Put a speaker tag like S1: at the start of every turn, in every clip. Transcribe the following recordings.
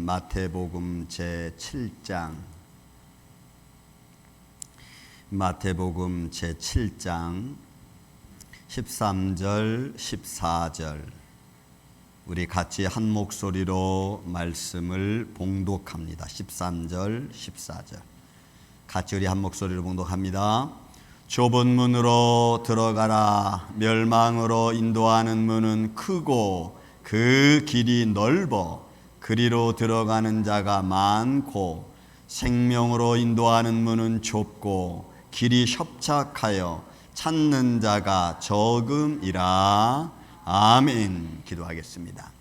S1: 마태복음 제7장 마태복음 제7장 13절 14절 우리 같이 한 목소리로 말씀을 봉독합니다. 13절 14절 같이 우리 한 목소리로 봉독합니다. 좁은 문으로 들어가라. 멸망으로 인도하는 문은 크고 그 길이 넓어 그리로 들어가는 자가 많고 생명으로 인도하는 문은 좁고 길이 협착하여 찾는 자가 적음이라. 아멘. 기도하겠습니다.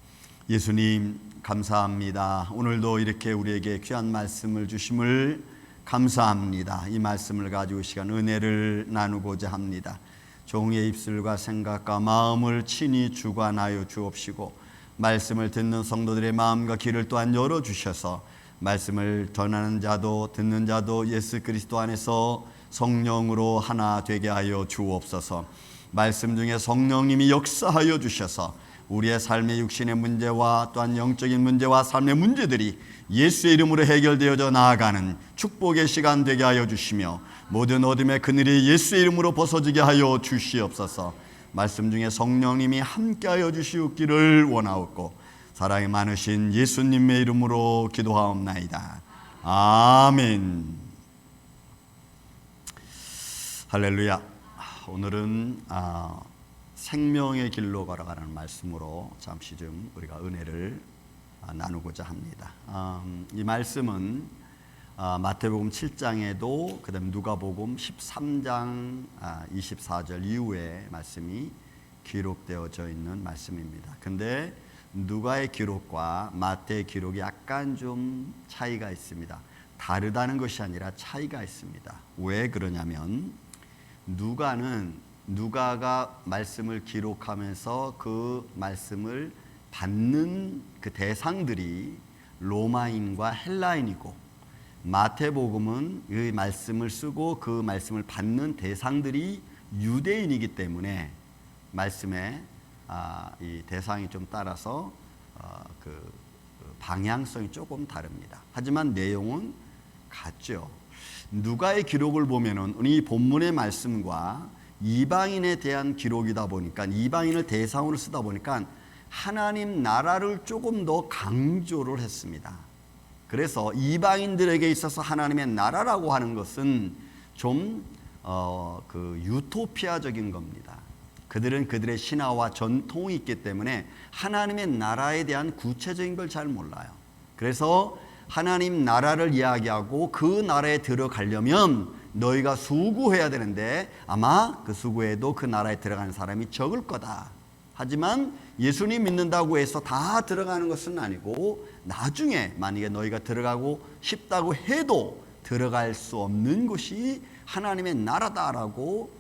S1: 예수님 감사합니다. 오늘도 이렇게 우리에게 귀한 말씀을 주심을 감사합니다. 이 말씀을 가지고 시간 은혜를 나누고자 합니다. 종의 입술과 생각과 마음을 친히 주관하여 주옵시고 말씀을 듣는 성도들의 마음과 귀를 또한 열어주셔서 말씀을 전하는 자도 듣는 자도 예수 그리스도 안에서 성령으로 하나 되게 하여 주옵소서. 말씀 중에 성령님이 역사하여 주셔서 우리의 삶의 육신의 문제와 또한 영적인 문제와 삶의 문제들이 예수의 이름으로 해결되어져 나아가는 축복의 시간 되게 하여 주시며 모든 어둠의 그늘이 예수의 이름으로 벗어지게 하여 주시옵소서. 말씀 중에 성령님이 함께하여 주시옵기를 원하옵고 사랑이 많으신 예수님의 이름으로 기도하옵나이다. 아멘. 할렐루야. 오늘은 생명의 길로 걸어가는 말씀으로 잠시 좀 우리가 은혜를 나누고자 합니다. 이 말씀은 마태복음 7장에도 그다음 누가복음 13장 24절 이후에 말씀이 기록되어져 있는 말씀입니다. 근데 누가의 기록과 마태의 기록이 약간 좀 차이가 있습니다. 다르다는 것이 아니라 차이가 있습니다. 왜 그러냐면 누가가 말씀을 기록하면서 그 말씀을 받는 그 대상들이 로마인과 헬라인이고 마태복음은 이 말씀을 쓰고 그 말씀을 받는 대상들이 유대인이기 때문에 말씀의 이 대상이 좀 따라서 그 방향성이 조금 다릅니다. 하지만 내용은 같죠. 누가의 기록을 보면은 이 본문의 말씀과 이방인에 대한 기록이다 보니까 이방인을 대상으로 쓰다 보니까 하나님 나라를 조금 더 강조를 했습니다. 그래서 이방인들에게 있어서 하나님의 나라라고 하는 것은 좀 그 유토피아적인 겁니다. 그들은 그들의 신화와 전통이 있기 때문에 하나님의 나라에 대한 구체적인 걸 잘 몰라요. 그래서 하나님 나라를 이야기하고 그 나라에 들어가려면 너희가 수고해야 되는데 아마 그 수고해도 그 나라에 들어가는 사람이 적을 거다. 하지만 예수님 믿는다고 해서 다 들어가는 것은 아니고 나중에 만약에 너희가 들어가고 싶다고 해도 들어갈 수 없는 것이 하나님의 나라다라고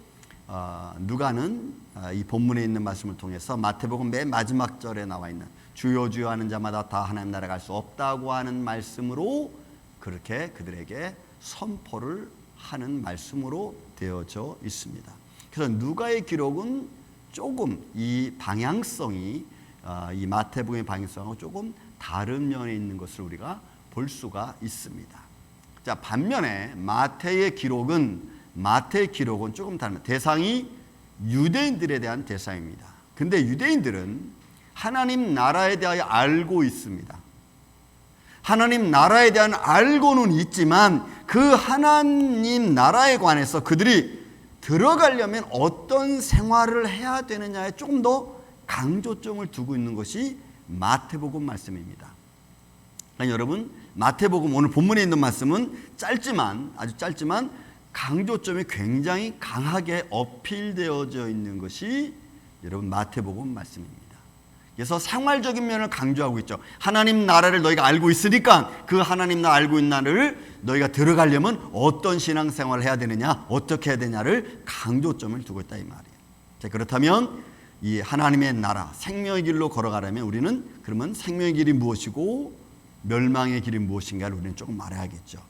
S1: 누가는 이 본문에 있는 말씀을 통해서 마태복음 맨 마지막 절에 나와 있는 주여 주여 하는 자마다 다 하나님 나라 갈 수 없다고 하는 말씀으로 그렇게 그들에게 선포를 하는 말씀으로 되어져 있습니다. 그래서 누가의 기록은 조금 이 방향성이 이 마태복음의 방향성하고 조금 다른 면에 있는 것을 우리가 볼 수가 있습니다. 자, 반면에 마태의 기록은 조금 다릅니다. 대상이 유대인들에 대한 대상입니다. 근데 유대인들은 하나님 나라에 대하여 알고 있습니다. 하나님 나라에 대한 알고는 있지만 그 하나님 나라에 관해서 그들이 들어가려면 어떤 생활을 해야 되느냐에 조금 더 강조점을 두고 있는 것이 마태복음 말씀입니다. 그러니까 여러분 마태복음 오늘 본문에 있는 말씀은 아주 짧지만 강조점이 굉장히 강하게 어필되어져 있는 것이 여러분 마태복음 말씀입니다. 그래서 생활적인 면을 강조하고 있죠. 하나님 나라를 너희가 알고 있으니까 그 하나님 나라 알고 있는 나라를 너희가 들어가려면 어떤 신앙생활을 해야 되느냐, 어떻게 해야 되냐를 강조점을 두고 있다 이 말이에요. 자, 그렇다면 이 하나님의 나라, 생명의 길로 걸어가려면 우리는 그러면 생명의 길이 무엇이고 멸망의 길이 무엇인가를 우리는 조금 알아야겠죠.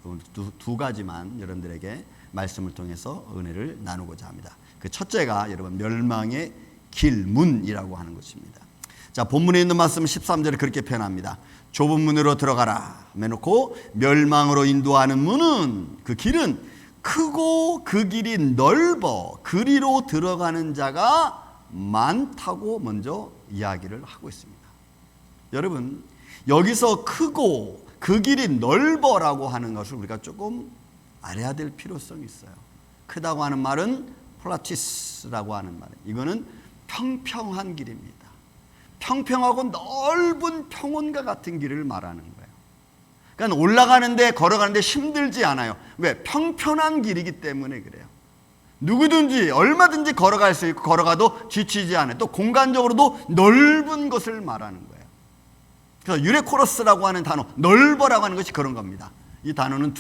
S1: 두 가지만 여러분들에게 말씀을 통해서 은혜를 나누고자 합니다. 그 첫째가 여러분 멸망의 길, 문이라고 하는 것입니다. 자, 본문에 있는 말씀 13절에 그렇게 표현합니다. 좁은 문으로 들어가라 해놓고 멸망으로 인도하는 문은 그 길은 크고 그 길이 넓어 그리로 들어가는 자가 많다고 먼저 이야기를 하고 있습니다. 여러분, 여기서 크고 그 길이 넓어라고 하는 것을 우리가 조금 알아야 될 필요성이 있어요. 크다고 하는 말은 플라티스라고 하는 말이에요. 이거는 평평한 길입니다. 평평하고 넓은 평원과 같은 길을 말하는 거예요. 그러니까 올라가는데 걸어가는데 힘들지 않아요. 왜? 평평한 길이기 때문에 그래요. 누구든지 얼마든지 걸어갈 수 있고 걸어가도 지치지 않아요. 또 공간적으로도 넓은 것을 말하는 거예요. 그래서 유레코러스라고 하는 단어, 넓어라고 하는 것이 그런 겁니다. 이 단어는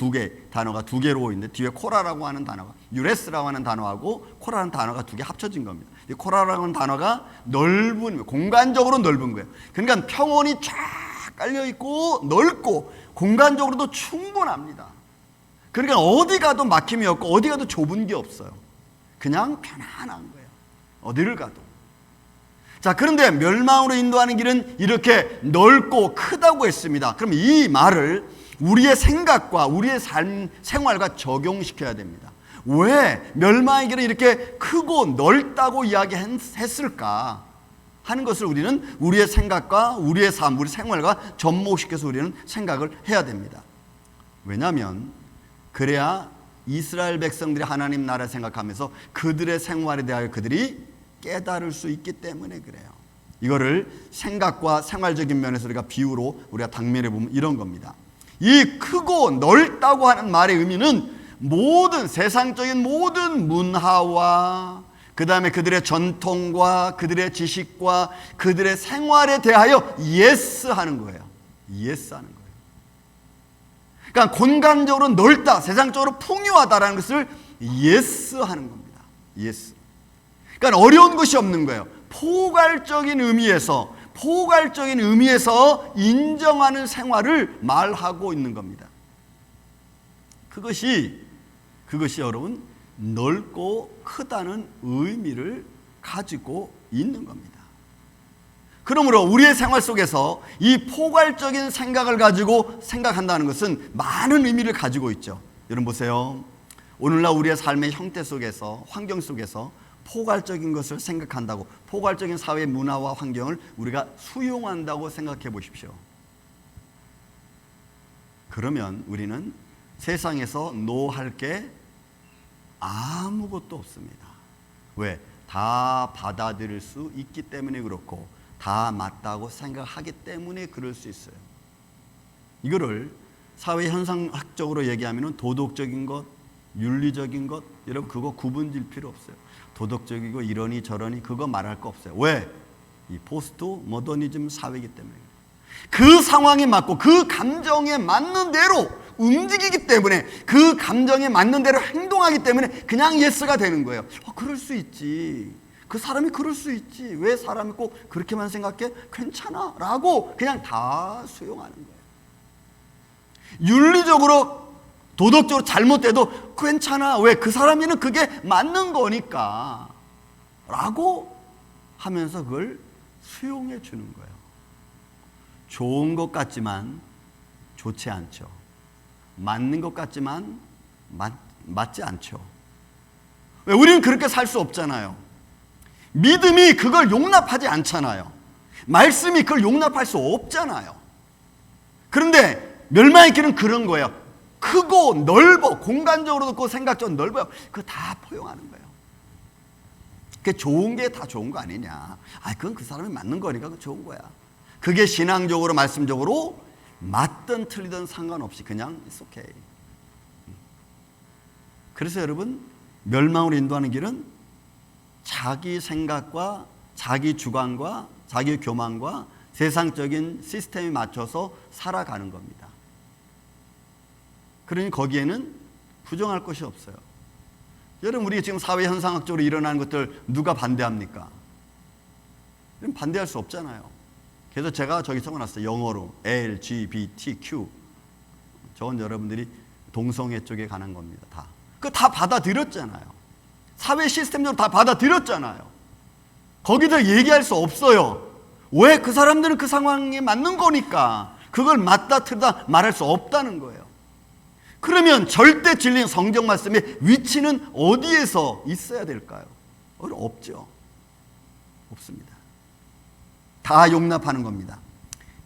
S1: 단어가 두 개로 있는데 뒤에 코라라고 하는 단어가 유레스라고 하는 단어하고 코라라는 단어가 두 개 합쳐진 겁니다. 이 코라라고 하는 단어가 넓은, 공간적으로 넓은 거예요. 그러니까 평원이 쫙 깔려 있고 넓고 공간적으로도 충분합니다. 그러니까 어디 가도 막힘이 없고 어디 가도 좁은 게 없어요. 그냥 편안한 거예요. 어디를 가도. 자, 그런데 멸망으로 인도하는 길은 이렇게 넓고 크다고 했습니다. 그럼 이 말을 우리의 생각과 우리의 삶, 생활과 적용시켜야 됩니다. 왜 멸망의 길은 이렇게 크고 넓다고 이야기했을까 하는 것을 우리는 우리의 생각과 우리의 삶, 우리 생활과 접목시켜서 우리는 생각을 해야 됩니다. 왜냐하면 그래야 이스라엘 백성들이 하나님 나라 생각하면서 그들의 생활에 대하여 그들이 깨달을 수 있기 때문에 그래요. 이거를 생각과 생활적인 면에서 우리가 비유로 우리가 당면해 보면 이런 겁니다. 이 크고 넓다고 하는 말의 의미는 모든 세상적인 모든 문화와 그 다음에 그들의 전통과 그들의 지식과 그들의 생활에 대하여 예스 하는 거예요. 예스 하는 거예요. 그러니까 공간적으로 넓다, 세상적으로 풍요하다라는 것을 예스 하는 겁니다. 예스. 그러니까 어려운 것이 없는 거예요. 포괄적인 의미에서 인정하는 생활을 말하고 있는 겁니다. 그것이 여러분 넓고 크다는 의미를 가지고 있는 겁니다. 그러므로 우리의 생활 속에서 이 포괄적인 생각을 가지고 생각한다는 것은 많은 의미를 가지고 있죠. 여러분 보세요. 오늘날 우리의 삶의 형태 속에서, 환경 속에서 포괄적인 것을 생각한다고, 포괄적인 사회 문화와 환경을 우리가 수용한다고 생각해 보십시오. 그러면 우리는 세상에서 노할 게 아무것도 없습니다. 왜? 다 받아들일 수 있기 때문에 그렇고 다 맞다고 생각하기 때문에 그럴 수 있어요. 이거를 사회 현상학적으로 얘기하면 도덕적인 것, 윤리적인 것, 여러분 그거 구분질 필요 없어요. 도덕적이고 이러니 저러니 그거 말할 거 없어요. 왜? 이 포스트 모더니즘 사회이기 때문에. 그 상황에 맞고 그 감정에 맞는 대로 움직이기 때문에, 그 감정에 맞는 대로 행동하기 때문에 그냥 예스가 되는 거예요. 그럴 수 있지. 그 사람이 그럴 수 있지. 왜 사람이 꼭 그렇게만 생각해? 괜찮아 라고 그냥 다 수용하는 거예요. 윤리적으로 도덕적으로 잘못돼도 괜찮아. 왜? 그 사람이는 그게 맞는 거니까 라고 하면서 그걸 수용해 주는 거예요. 좋은 것 같지만 좋지 않죠. 맞는 것 같지만 맞지 않죠. 왜? 우리는 그렇게 살 수 없잖아요. 믿음이 그걸 용납하지 않잖아요. 말씀이 그걸 용납할 수 없잖아요. 그런데 멸망의 길은 그런 거예요. 크고 넓어, 공간적으로도 그 생각적으로 넓어요. 그거 다 포용하는 거예요. 그게 좋은 게 다 좋은 거 아니냐. 그건 그 사람이 맞는 거니까 그거 좋은 거야. 그게 신앙적으로 말씀적으로 맞든 틀리든 상관없이 그냥 it's okay. 그래서 여러분 멸망으로 인도하는 길은 자기 생각과 자기 주관과 자기 교만과 세상적인 시스템에 맞춰서 살아가는 겁니다. 그러니 거기에는 부정할 것이 없어요. 여러분 우리 지금 사회 현상학적으로 일어나는 것들 누가 반대합니까? 반대할 수 없잖아요. 그래서 제가 저기 적어놨어요. 영어로 LGBTQ. 저건 여러분들이 동성애 쪽에 관한 겁니다. 다. 그거 다 받아들였잖아요. 사회 시스템적으로 다 받아들였잖아요. 거기다 얘기할 수 없어요. 왜? 그 사람들은 그 상황에 맞는 거니까. 그걸 맞다 틀다 말할 수 없다는 거예요. 그러면 절대 진리인 성경 말씀의 위치는 어디에서 있어야 될까요? 없죠. 없습니다. 다 용납하는 겁니다.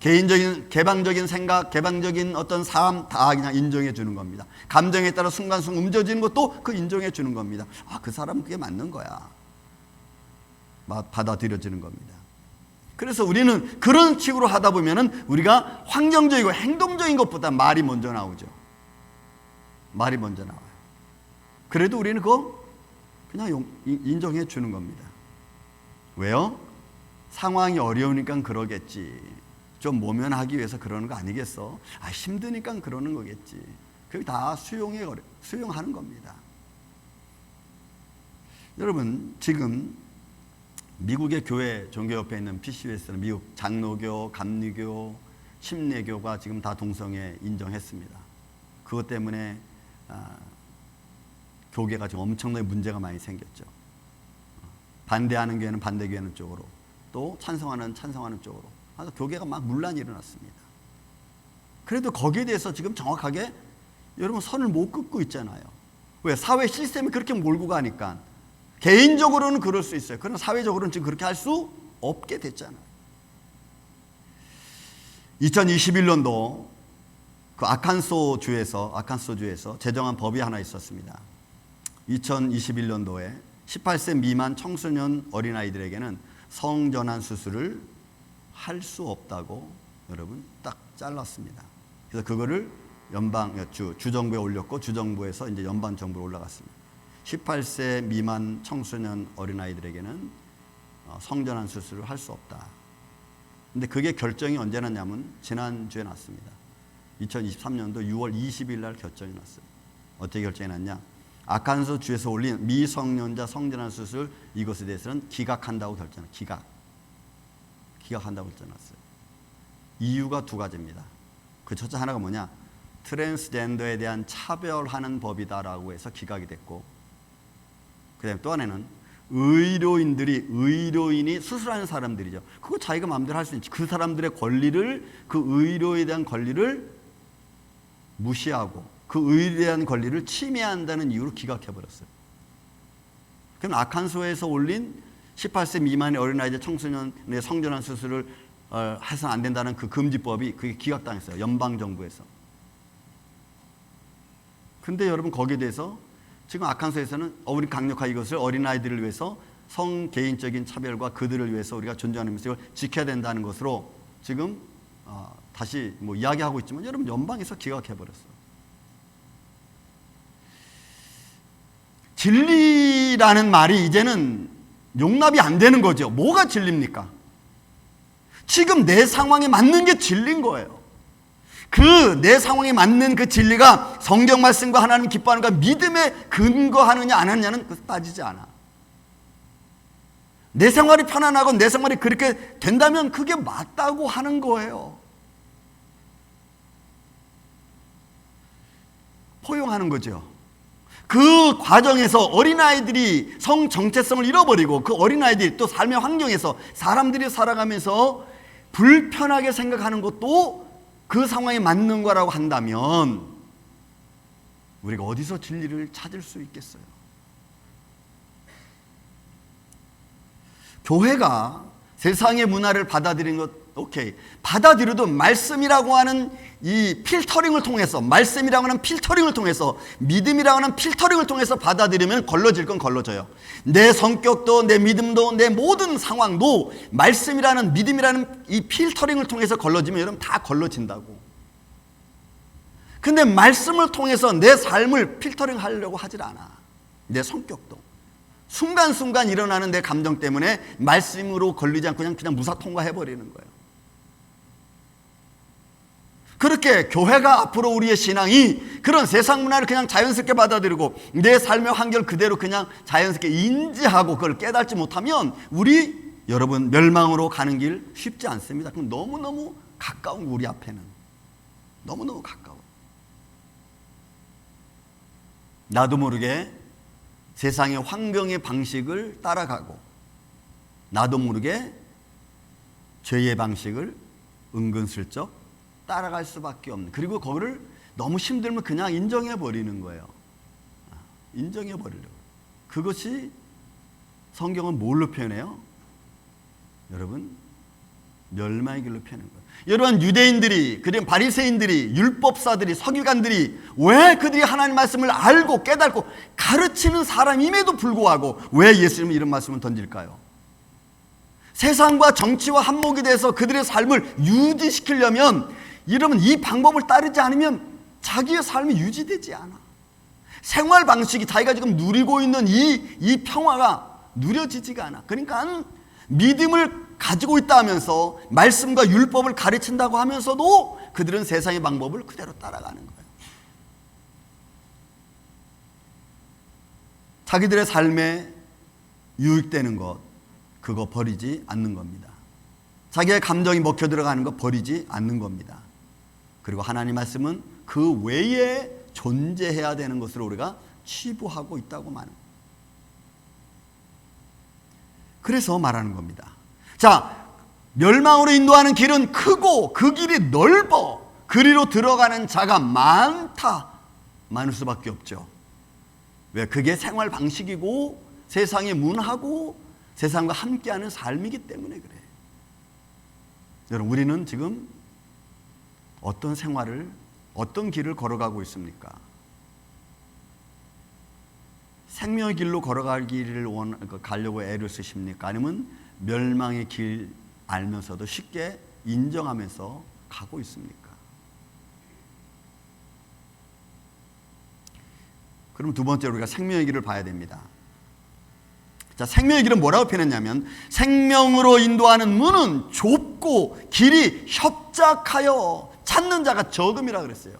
S1: 개인적인 개방적인 생각, 개방적인 어떤 삶 다 그냥 인정해 주는 겁니다. 감정에 따라 순간순간 움직여지는 것도 그 인정해 주는 겁니다. 그 사람은 그게 맞는 거야. 받아들여지는 겁니다. 그래서 우리는 그런 식으로 하다 보면은 우리가 환경적이고 행동적인 것보다 말이 먼저 나오죠. 말이 먼저 나와요. 그래도 우리는 그거 그냥 인정해 주는 겁니다. 왜요? 상황이 어려우니까 그러겠지. 좀 모면하기 위해서 그러는 거 아니겠어? 힘드니까 그러는 거겠지. 그게 다 수용하는 겁니다. 여러분, 지금 미국의 교회 종교협회에 있는 PCUS는 미국 장로교, 감리교, 침례교가 지금 다 동성애 인정했습니다. 그것 때문에 교계가 지금 엄청나게 문제가 많이 생겼죠. 반대하는 교회는 반대교회는 쪽으로, 또 찬성하는 쪽으로. 그래서 교계가 막 문란이 일어났습니다. 그래도 거기에 대해서 지금 정확하게 여러분 선을 못 긋고 있잖아요. 왜? 사회 시스템이 그렇게 몰고 가니까. 개인적으로는 그럴 수 있어요. 그러나 사회적으로는 지금 그렇게 할 수 없게 됐잖아요. 2021년도 그 아칸소 주에서 제정한 법이 하나 있었습니다. 2021년도에 18세 미만 청소년 어린아이들에게는 성전환 수술을 할 수 없다고 여러분 딱 잘랐습니다. 그래서 그거를 주정부에 올렸고, 주정부에서 이제 연방 정부로 올라갔습니다. 18세 미만 청소년 어린아이들에게는 성전환 수술을 할 수 없다. 근데 그게 결정이 언제 났냐면 지난주에 났습니다. 2023년도 6월 20일 날 결정이 났어요. 어떻게 결정이 났냐? 아칸소 주에서 올린 미성년자 성전환 수술, 이것에 대해서는 기각한다고 결정했어요. 기각한다고 결정했어요. 이유가 두 가지입니다. 그 첫째 하나가 뭐냐? 트랜스젠더에 대한 차별하는 법이다라고 해서 기각이 됐고, 그 다음에 또 하나는 의료인이 수술하는 사람들이죠. 그거 자기가 마음대로 할 수 있지. 그 사람들의 권리를, 그 의료에 대한 권리를 무시하고 그 의료에 대한 권리를 침해한다는 이유로 기각해버렸어요. 그럼 아칸소에서 올린 18세 미만의 어린아이들 청소년의 성전환 수술을 해서는 안 된다는 그 금지법이 그게 기각당했어요. 연방정부에서. 근데 여러분 거기에 대해서 지금 아칸소에서는 우리 강력하게 이것을 어린아이들을 위해서 성개인적인 차별과 그들을 위해서 우리가 존중하는 것을 지켜야 된다는 것으로 지금 다시 이야기하고 있지만 여러분 연방에서 기각해버렸어요. 진리라는 말이 이제는 용납이 안 되는 거죠. 뭐가 진리입니까? 지금 내 상황에 맞는 게 진리인 거예요. 그 내 상황에 맞는 그 진리가 성경 말씀과 하나님 기뻐하는가 믿음에 근거하느냐 안 하느냐는 따지지 않아. 내 생활이 편안하고 내 생활이 그렇게 된다면 그게 맞다고 하는 거예요. 포용하는 거죠. 그 과정에서 어린아이들이 성 정체성을 잃어버리고 그 어린아이들이 또 삶의 환경에서 사람들이 살아가면서 불편하게 생각하는 것도 그 상황에 맞는 거라고 한다면 우리가 어디서 진리를 찾을 수 있겠어요? 교회가 세상의 문화를 받아들이는 것 오케이. 받아들여도 말씀이라고 하는 이 필터링을 통해서, 말씀이라고 하는 필터링을 통해서, 믿음이라고 하는 필터링을 통해서 받아들이면 걸러질 건 걸러져요. 내 성격도, 내 믿음도, 내 모든 상황도 말씀이라는, 믿음이라는 이 필터링을 통해서 걸러지면 여러분 다 걸러진다고. 근데 말씀을 통해서 내 삶을 필터링 하려고 하질 않아. 내 성격도. 순간순간 일어나는 내 감정 때문에 말씀으로 걸리지 않고 그냥 무사 통과해버리는 거예요. 그렇게 교회가 앞으로 우리의 신앙이 그런 세상 문화를 그냥 자연스럽게 받아들이고 내 삶의 환경 그대로 그냥 자연스럽게 인지하고 그걸 깨닫지 못하면 우리 여러분 멸망으로 가는 길 쉽지 않습니다. 그럼 너무너무 가까운 우리 앞에는 너무너무 가까워. 나도 모르게 세상의 환경의 방식을 따라가고 나도 모르게 죄의 방식을 은근슬쩍 따라갈 수밖에 없는, 그리고 그거를 너무 힘들면 그냥 인정해 버리는 거예요. 인정해 버리려고. 그것이 성경은 뭘로 표현해요? 여러분, 멸망의 길로 표현한 거예요. 여러분, 유대인들이, 그리고 바리새인들이, 율법사들이, 서기관들이 왜 그들이 하나님 말씀을 알고 깨닫고 가르치는 사람임에도 불구하고 왜 예수님은 이런 말씀을 던질까요? 세상과 정치와 한몫이 돼서 그들의 삶을 유지시키려면, 여러분, 이 방법을 따르지 않으면 자기의 삶이 유지되지 않아. 생활 방식이 자기가 지금 누리고 있는 이 평화가 누려지지가 않아. 그러니까 믿음을 가지고 있다 하면서 말씀과 율법을 가르친다고 하면서도 그들은 세상의 방법을 그대로 따라가는 거예요. 자기들의 삶에 유익되는 것, 그거 버리지 않는 겁니다. 자기의 감정이 먹혀 들어가는 거 버리지 않는 겁니다. 그리고 하나님 말씀은 그 외에 존재해야 되는 것으로 우리가 치부하고 있다고 말합니다. 그래서 말하는 겁니다. 자, 멸망으로 인도하는 길은 크고 그 길이 넓어 그리로 들어가는 자가 많을 수밖에 없죠. 왜? 그게 생활 방식이고 세상의 문화고 세상과 함께하는 삶이기 때문에 그래. 여러분, 우리는 지금 어떤 생활을, 어떤 길을 걸어가고 있습니까? 생명의 길로 걸어가기를 가려고 애를 쓰십니까? 아니면 멸망의 길 알면서도 쉽게 인정하면서 가고 있습니까? 그럼 두 번째로 우리가 생명의 길을 봐야 됩니다. 자, 생명의 길은 뭐라고 표현했냐면, 생명으로 인도하는 문은 좁고 길이 협착하여 찾는 자가 적음이라 그랬어요.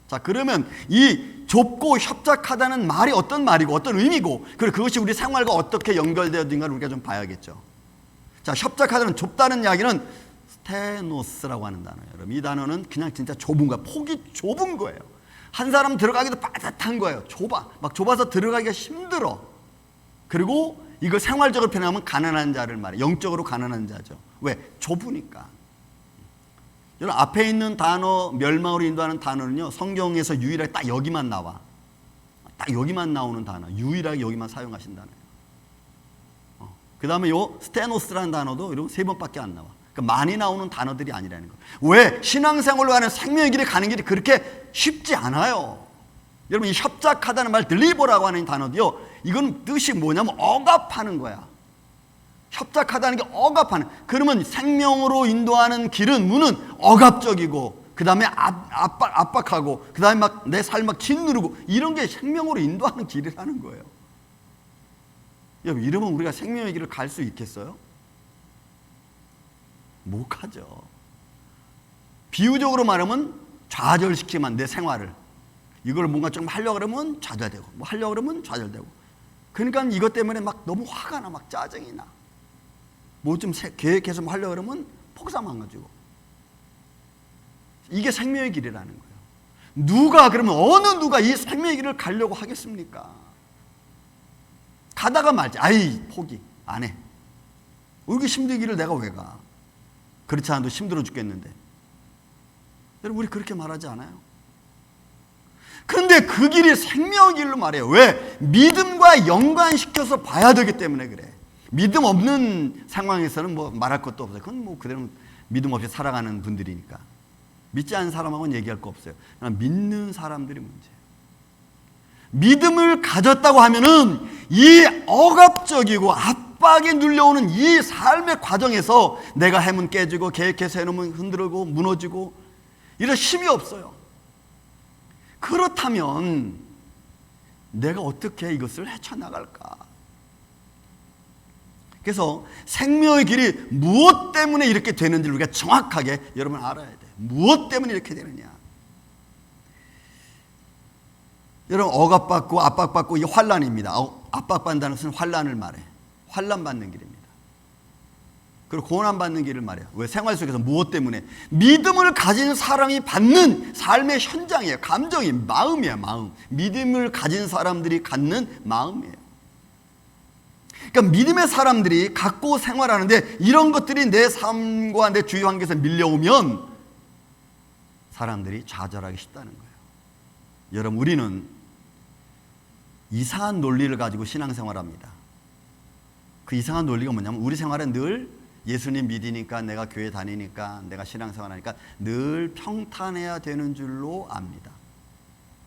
S1: 자, 그러면 이 좁고 협착하다는 말이 어떤 말이고 어떤 의미고, 그리고 그것이 우리 생활과 어떻게 연결되어진가를 우리가 좀 봐야겠죠. 자, 협착하다는, 좁다는 이야기는 스테노스라고 하는 단어예요. 여러분, 이 단어는 그냥 진짜 좁은 거야. 폭이 좁은 거예요. 한 사람 들어가기도 빠듯한 거예요. 막 좁아서 들어가기가 힘들어. 그리고 이걸 생활적으로 표현하면 가난한 자를 말해. 영적으로 가난한 자죠. 왜? 좁으니까. 여러분, 앞에 있는 단어, 멸망으로 인도하는 단어는요, 성경에서 유일하게 딱 여기만 나와. 딱 여기만 나오는 단어. 유일하게 여기만 사용하신 단어예요. 그 다음에 요 스테노스라는 단어도 여러분 3번밖에 안 나와. 그러니까 많이 나오는 단어들이 아니라는 거예요. 왜? 신앙생활로 가는 생명의 길에 가는 길이 그렇게 쉽지 않아요. 여러분, 이 협착하다는 말, 딜리버라고 하는 단어도요, 이건 뜻이 뭐냐면 억압하는 거야. 협착하다는 게 억압하는. 그러면 생명으로 인도하는 길은, 문은 억압적이고, 그 다음에 압박하고, 그 다음에 막 내 삶 막 짓누르고, 이런 게 생명으로 인도하는 길이라는 거예요. 여러분, 이러면 우리가 생명의 길을 갈 수 있겠어요? 못 가죠. 비유적으로 말하면 좌절시키면 내 생활을, 이걸 뭔가 좀 하려고 그러면 좌절되고, 뭐 하려고 그러면 좌절되고. 그러니까 이것 때문에 막 너무 화가 나, 막 짜증이 나. 뭐 좀 계획해서 뭐 하려고 그러면 폭삭망가지고. 이게 생명의 길이라는 거예요. 누가, 그러면 어느 누가 이 생명의 길을 가려고 하겠습니까? 가다가 말지. 아이, 포기. 안 해. 이렇게 힘든 길을 내가 왜 가? 그렇지 않아도 힘들어 죽겠는데. 여러분, 우리 그렇게 말하지 않아요? 근데 그 길이 생명의 길로 말해요. 왜? 믿음과 연관시켜서 봐야 되기 때문에 그래. 믿음 없는 상황에서는 뭐 말할 것도 없어요. 그건 뭐 그대로 믿음 없이 살아가는 분들이니까. 믿지 않는 사람하고는 얘기할 거 없어요. 믿는 사람들이 문제예요. 믿음을 가졌다고 하면은 이 억압적이고 압박이 눌려오는 이 삶의 과정에서 내가 해면 깨지고 계획해서 해놓으면 흔들고 무너지고 이런 힘이 없어요. 그렇다면 내가 어떻게 이것을 헤쳐나갈까? 그래서 생명의 길이 무엇 때문에 이렇게 되는지를 우리가 정확하게 여러분 알아야 돼요. 무엇 때문에 이렇게 되느냐? 여러분, 억압받고 압박받고 이 환난입니다. 압박받는다는 것은 환난을 말해. 환난받는 길입니다. 그리고 고난받는 길을 말해요. 왜? 생활 속에서 무엇 때문에? 믿음을 가진 사람이 받는 삶의 현장이에요. 감정이, 마음이에요. 마음. 믿음을 가진 사람들이 갖는 마음이에요. 그러니까 믿음의 사람들이 갖고 생활하는데 이런 것들이 내 삶과 내 주위 환경에서 밀려오면 사람들이 좌절하기 쉽다는 거예요. 여러분, 우리는 이상한 논리를 가지고 신앙생활합니다. 그 이상한 논리가 뭐냐면 우리 생활은 늘 예수님 믿으니까, 내가 교회 다니니까, 내가 신앙생활하니까 늘 평탄해야 되는 줄로 압니다.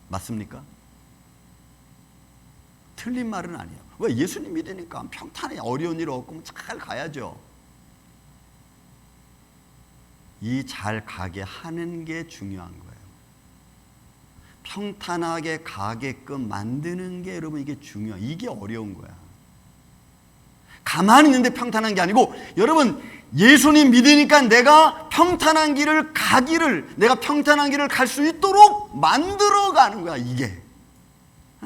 S1: 맞습니까? 틀린 말은 아니에요. 왜? 예수님 믿으니까 평탄해, 어려운 일 없고 잘 가야죠. 이 잘 가게 하는 게 중요한 거예요. 평탄하게 가게끔 만드는 게, 여러분, 이게 중요해요. 이게 어려운 거야. 가만히 있는데 평탄한 게 아니고, 여러분, 예수님 믿으니까 내가 평탄한 길을 가기를, 내가 평탄한 길을 갈 수 있도록 만들어가는 거야. 이게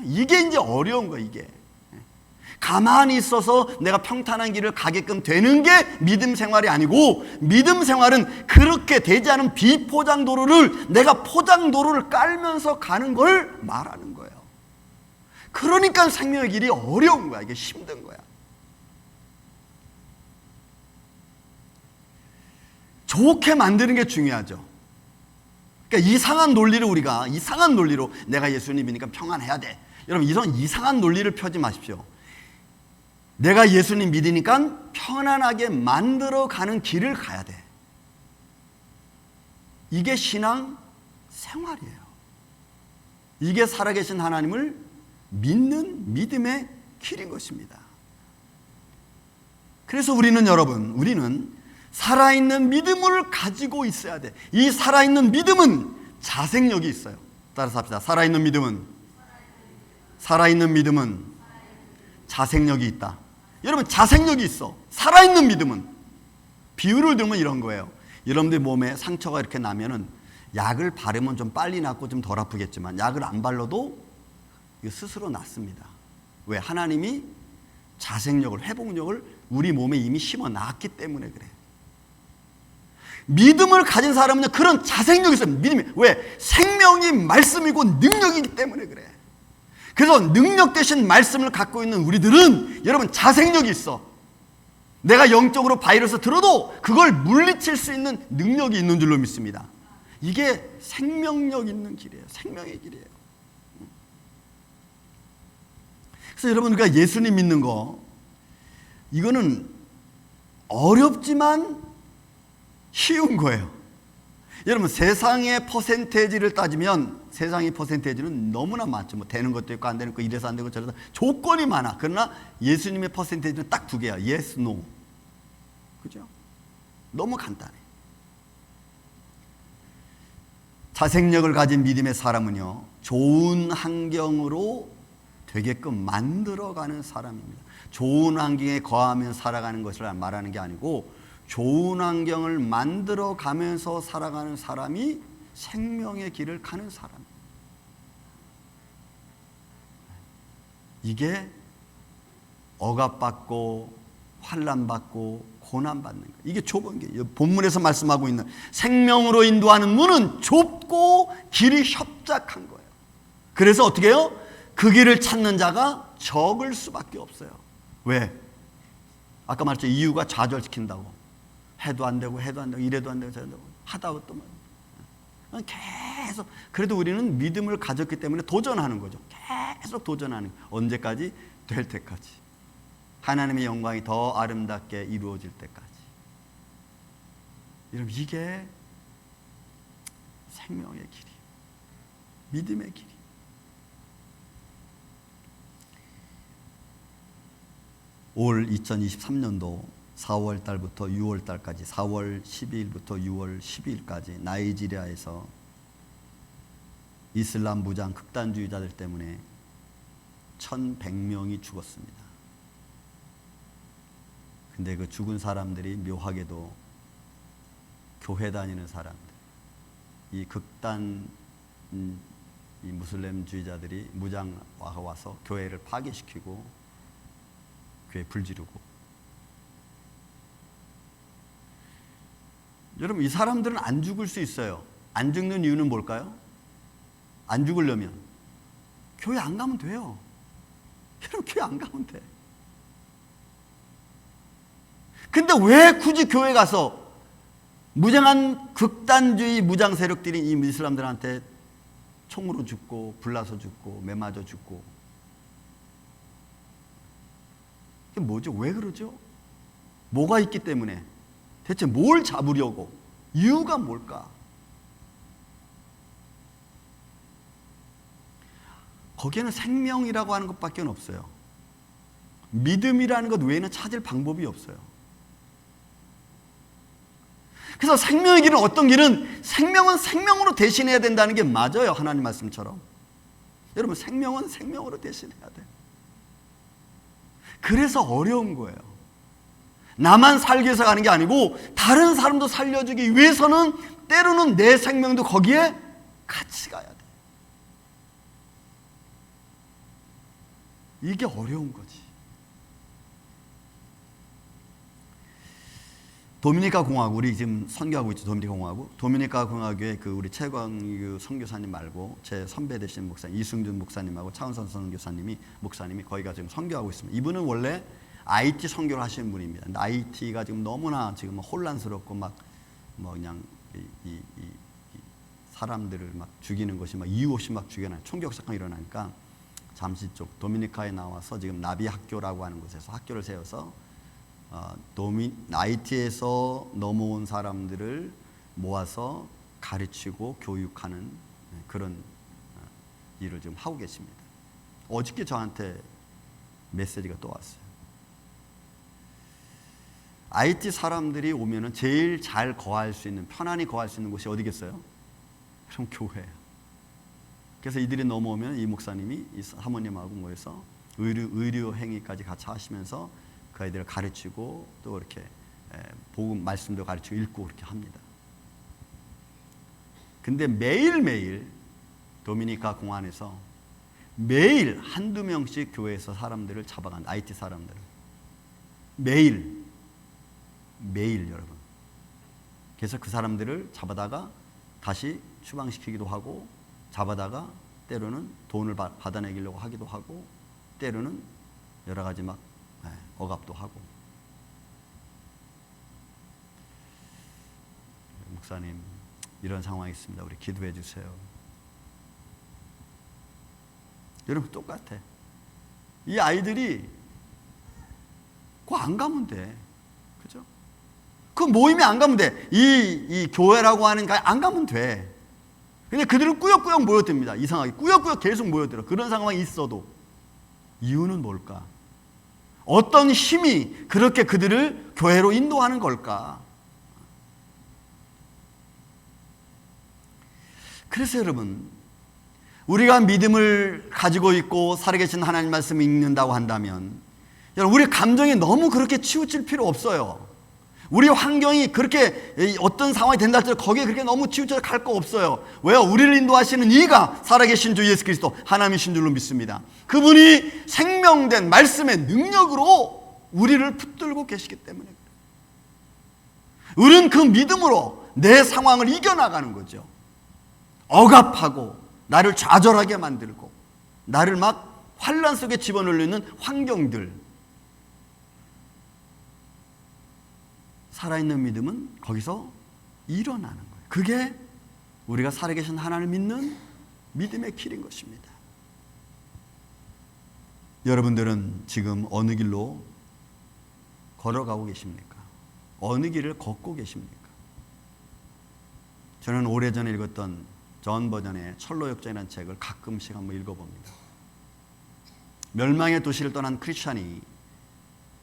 S1: 이제 어려운 거야. 이게 가만히 있어서 내가 평탄한 길을 가게끔 되는 게 믿음 생활이 아니고, 믿음 생활은 그렇게 되지 않은 비포장도로를 내가 포장도로를 깔면서 가는 걸 말하는 거예요. 그러니까 생명의 길이 어려운 거야. 이게 힘든 거야. 좋게 만드는 게 중요하죠. 그러니까 이상한 논리로 내가 예수님이니까 평안해야 돼, 여러분, 이런 이상한 논리를 펴지 마십시오. 내가 예수님 믿으니까 편안하게 만들어가는 길을 가야 돼. 이게 신앙 생활이에요. 이게 살아계신 하나님을 믿는 믿음의 길인 것입니다. 그래서 우리는 살아있는 믿음을 가지고 있어야 돼. 이 살아있는 믿음은 자생력이 있어요. 따라서 합시다. 살아있는 믿음은 자생력이 있다. 여러분, 자생력이 있어. 살아있는 믿음은. 비유를 들면 이런 거예요. 여러분들 몸에 상처가 이렇게 나면은 약을 바르면 좀 빨리 낫고 좀 덜 아프겠지만, 약을 안 발라도 스스로 낫습니다. 왜? 하나님이 자생력을, 회복력을 우리 몸에 이미 심어 놨기 때문에 그래. 믿음을 가진 사람은 그런 자생력이 있어요. 믿음이. 왜? 생명이 말씀이고 능력이기 때문에 그래. 그래서 능력 대신 말씀을 갖고 있는 우리들은, 여러분, 자생력이 있어. 내가 영적으로 바이러스 들어도 그걸 물리칠 수 있는 능력이 있는 줄로 믿습니다. 이게 생명력 있는 길이에요. 생명의 길이에요. 그래서 여러분, 우리가 예수님 믿는 거, 이거는 어렵지만 쉬운 거예요. 여러분, 세상의 퍼센테이지를 따지면 세상의 퍼센테이지는 너무나 많죠. 뭐 되는 것도 있고 안 되는 거, 이래서 안 되고 저래서 조건이 많아. 그러나 예수님의 퍼센테이지는 딱 두 개야. Yes, No. 그죠? 너무 간단해. 자생력을 가진 믿음의 사람은요, 좋은 환경으로 되게끔 만들어가는 사람입니다. 좋은 환경에 거하며 살아가는 것을 말하는 게 아니고, 좋은 환경을 만들어가면서 살아가는 사람이 생명의 길을 가는 사람. 이게 억압받고 환난받고 고난받는 거, 이게 좁은 게 본문에서 말씀하고 있는 생명으로 인도하는 문은 좁고 길이 협착한 거예요. 그래서 어떻게 해요? 그 길을 찾는 자가 적을 수밖에 없어요. 왜? 아까 말했죠. 이유가 좌절시킨다고. 해도 안 되고 이래도 안 되고 저래도 안 되고 하다 또 계속. 그래도 우리는 믿음을 가졌기 때문에 도전하는 거죠. 계속 도전하는 거예요. 언제까지? 될 때까지. 하나님의 영광이 더 아름답게 이루어질 때까지. 여러분, 이게 생명의 길이, 믿음의 길이. 올 2023년도 4월 달부터 6월 달까지, 4월 12일부터 6월 12일까지 나이지리아에서 이슬람 무장 극단주의자들 때문에 1,100명이 죽었습니다. 근데 그 죽은 사람들이 묘하게도 교회 다니는 사람들, 이 극단 이 무슬림주의자들이 무장화가 와서 교회를 파괴시키고 교회 불지르고. 여러분, 이 사람들은 안 죽을 수 있어요. 안 죽는 이유는 뭘까요? 안 죽으려면 교회 안 가면 돼요. 여러분, 교회 안 가면 돼. 근데 왜 굳이 교회 가서 무장한 극단주의 무장 세력들이 이 이슬람들한테 총으로 죽고 불나서 죽고 매 맞아 죽고. 이게 뭐죠? 왜 그러죠? 뭐가 있기 때문에? 대체 뭘 잡으려고? 이유가 뭘까? 거기에는 생명이라고 하는 것밖에 없어요. 믿음이라는 것 외에는 찾을 방법이 없어요. 그래서 생명의 길은 어떤 길은 생명은 생명으로 대신해야 된다는 게 맞아요. 하나님 말씀처럼. 여러분, 생명은 생명으로 대신해야 돼요. 그래서 어려운 거예요. 나만 살기 위해서 가는 게 아니고 다른 사람도 살려주기 위해서는 때로는 내 생명도 거기에 같이 가야 돼. 이게 어려운 거지. 도미니카 공화국, 우리 지금 선교하고 있죠. 도미니카 공화국. 도미니카 공화국의 그 우리 최광유 선교사님 말고 제 선배 되신 목사님 이승준 목사님하고 차은선 선교사님이 목사님이 거기가 지금 선교하고 있습니다. 이분은 원래 IT 선교를 하시는 분입니다. 근데 IT가 지금 너무나 지금 혼란스럽고 막 뭐 그냥 이 사람들을 막 죽이는 것이 막 이유 없이 막 죽여놔요. 총격 사건이 일어나니까 잠시 쪽 도미니카에 나와서 지금 나비 학교라고 하는 곳에서 학교를 세워서 IT에서 넘어온 사람들을 모아서 가르치고 교육하는 그런 일을 지금 하고 계십니다. 어저께 저한테 메시지가 또 왔어요. IT 사람들이 오면은 제일 잘 거할 수 있는, 편안히 거할 수 있는 곳이 어디겠어요? 그럼 교회예요. 그래서 이들이 넘어오면 이 목사님이 이 사모님하고 모여서 의료 행위까지 같이 하시면서 그 아이들을 가르치고 또 이렇게 복음 말씀도 가르치고 읽고 그렇게 합니다. 근데 매일매일 도미니카 공안에서 매일 한두 명씩 교회에서 사람들을 잡아간다. IT 사람들을. 매일 여러분. 그래서 그 사람들을 잡아다가 다시 추방시키기도 하고 잡아다가 때로는 돈을 받아내기려고 하기도 하고 때로는 여러 가지 막 억압도 하고. 목사님, 이런 상황이 있습니다. 우리 기도해 주세요. 여러분, 똑같아. 이 아이들이 꼭 안 가면 돼. 그죠? 그 모임에 안 가면 돼. 이 교회라고 하는 가 안 가면 돼. 근데 그들은 꾸역꾸역 모여듭니다. 이상하게 꾸역꾸역 계속 모여들어. 그런 상황이 있어도. 이유는 뭘까? 어떤 힘이 그렇게 그들을 교회로 인도하는 걸까? 그래서 여러분, 우리가 믿음을 가지고 있고 살아계신 하나님 말씀을 읽는다고 한다면 여러분, 우리 감정이 너무 그렇게 치우칠 필요 없어요. 우리 환경이 그렇게 어떤 상황이 된다 할지라도 거기에 그렇게 너무 치우쳐 갈 거 없어요. 왜요? 우리를 인도하시는 이가 살아계신 주 예수 그리스도 하나님이신 줄로 믿습니다. 그분이 생명된 말씀의 능력으로 우리를 붙들고 계시기 때문에 우리는 그 믿음으로 내 상황을 이겨나가는 거죠. 억압하고 나를 좌절하게 만들고 나를 막 환란 속에 집어넣는 환경들, 살아있는 믿음은 거기서 일어나는 거예요. 그게 우리가 살아계신 하나님을 믿는 믿음의 길인 것입니다. 여러분들은 지금 어느 길로 걸어가고 계십니까? 어느 길을 걷고 계십니까? 저는 오래전에 읽었던 존 버전의 철로역전이라는 책을 가끔씩 한번 읽어봅니다. 멸망의 도시를 떠난 크리스찬이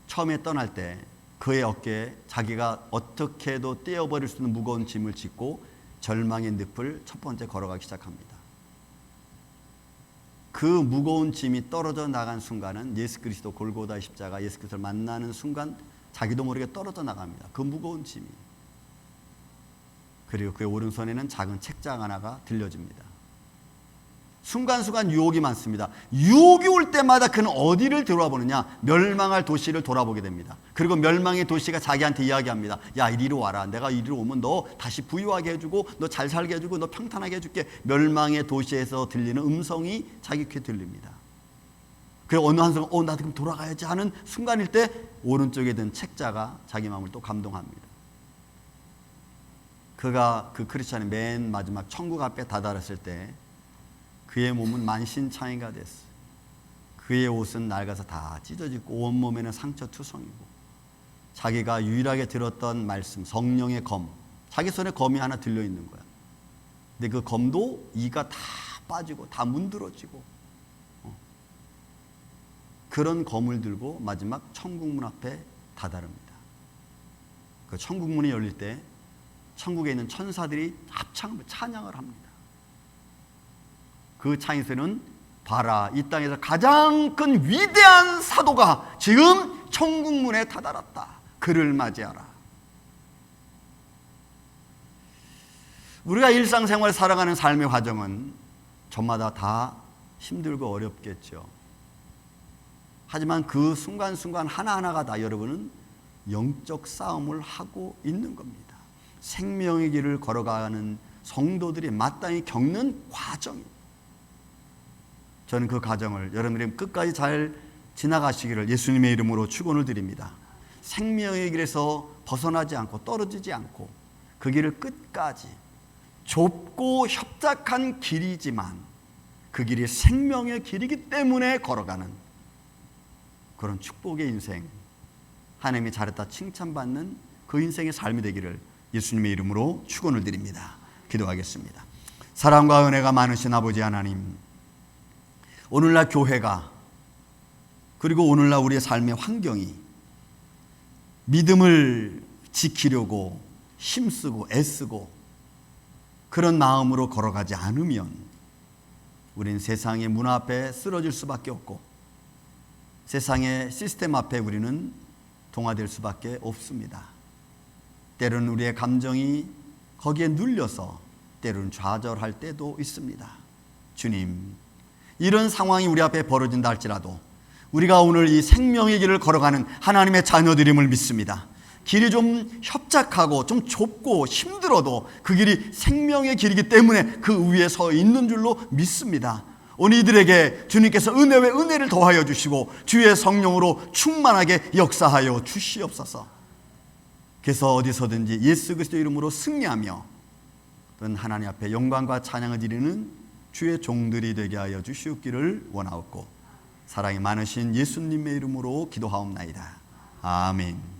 S1: 처음에 떠날 때 그의 어깨에 자기가 어떻게 해도 떼어버릴 수 있는 무거운 짐을 짓고 절망의 늪을 첫 번째 걸어가기 시작합니다. 그 무거운 짐이 떨어져 나간 순간은 예수 그리스도 골고다의 십자가 예수 그리스도를 만나는 순간 자기도 모르게 떨어져 나갑니다. 그 무거운 짐이. 그리고 그의 오른손에는 작은 책장 하나가 들려집니다. 순간순간 유혹이 많습니다. 유혹이 올 때마다 그는 어디를 돌아보느냐? 멸망할 도시를 돌아보게 됩니다. 그리고 멸망의 도시가 자기한테 이야기합니다. 야, 이리로 와라. 내가 이리로 오면 너 다시 부유하게 해주고 너 잘 살게 해주고 너 평탄하게 해줄게. 멸망의 도시에서 들리는 음성이 자기 귀에 들립니다. 그리고 어느 한 순간 나도 그럼 돌아가야지 하는 순간일 때 오른쪽에 든 책자가 자기 마음을 또 감동합니다. 그가 그 크리스찬이 맨 마지막 천국 앞에 다다랐을 때 그의 몸은 만신창이가 됐어. 그의 옷은 낡아서 다 찢어지고 온몸에는 상처투성이고 자기가 유일하게 들었던 말씀, 성령의 검, 자기 손에 검이 하나 들려있는 거야. 근데 그 검도 이가 다 빠지고 다 문드러지고 그런 검을 들고 마지막 천국문 앞에 다다릅니다. 그 천국문이 열릴 때 천국에 있는 천사들이 합창을 찬양을 합니다. 그 창에서는 봐라, 이 땅에서 가장 큰 위대한 사도가 지금 천국문에 다다랐다. 그를 맞이하라. 우리가 일상생활 살아가는 삶의 과정은 저마다 다 힘들고 어렵겠죠. 하지만 그 순간순간 하나하나가 다 여러분은 영적 싸움을 하고 있는 겁니다. 생명의 길을 걸어가는 성도들이 마땅히 겪는 과정입니다. 저는 그 과정을 여러분들이 끝까지 잘 지나가시기를 예수님의 이름으로 축원을 드립니다. 생명의 길에서 벗어나지 않고 떨어지지 않고 그 길을 끝까지, 좁고 협착한 길이지만 그 길이 생명의 길이기 때문에 걸어가는 그런 축복의 인생, 하나님이 잘했다 칭찬받는 그 인생의 삶이 되기를 예수님의 이름으로 축원을 드립니다. 기도하겠습니다. 사랑과 은혜가 많으신 아버지 하나님, 오늘날 교회가, 그리고 오늘날 우리의 삶의 환경이 믿음을 지키려고 힘쓰고 애쓰고 그런 마음으로 걸어가지 않으면 우리는 세상의 문 앞에 쓰러질 수밖에 없고 세상의 시스템 앞에 우리는 동화될 수밖에 없습니다. 때로는 우리의 감정이 거기에 눌려서 때로는 좌절할 때도 있습니다. 주님, 이런 상황이 우리 앞에 벌어진다 할지라도 우리가 오늘 이 생명의 길을 걸어가는 하나님의 자녀들임을 믿습니다. 길이 좀 협착하고 좀 좁고 힘들어도 그 길이 생명의 길이기 때문에 그 위에 서 있는 줄로 믿습니다. 오늘 이들에게 주님께서 은혜 외 은혜를 더하여 주시고 주의 성령으로 충만하게 역사하여 주시옵소서. 그래서 어디서든지 예수 그리스도 이름으로 승리하며 또는 하나님 앞에 영광과 찬양을 드리는 주의 종들이 되게 하여 주시옵기를 원하옵고 사랑이 많으신 예수님의 이름으로 기도하옵나이다. 아멘.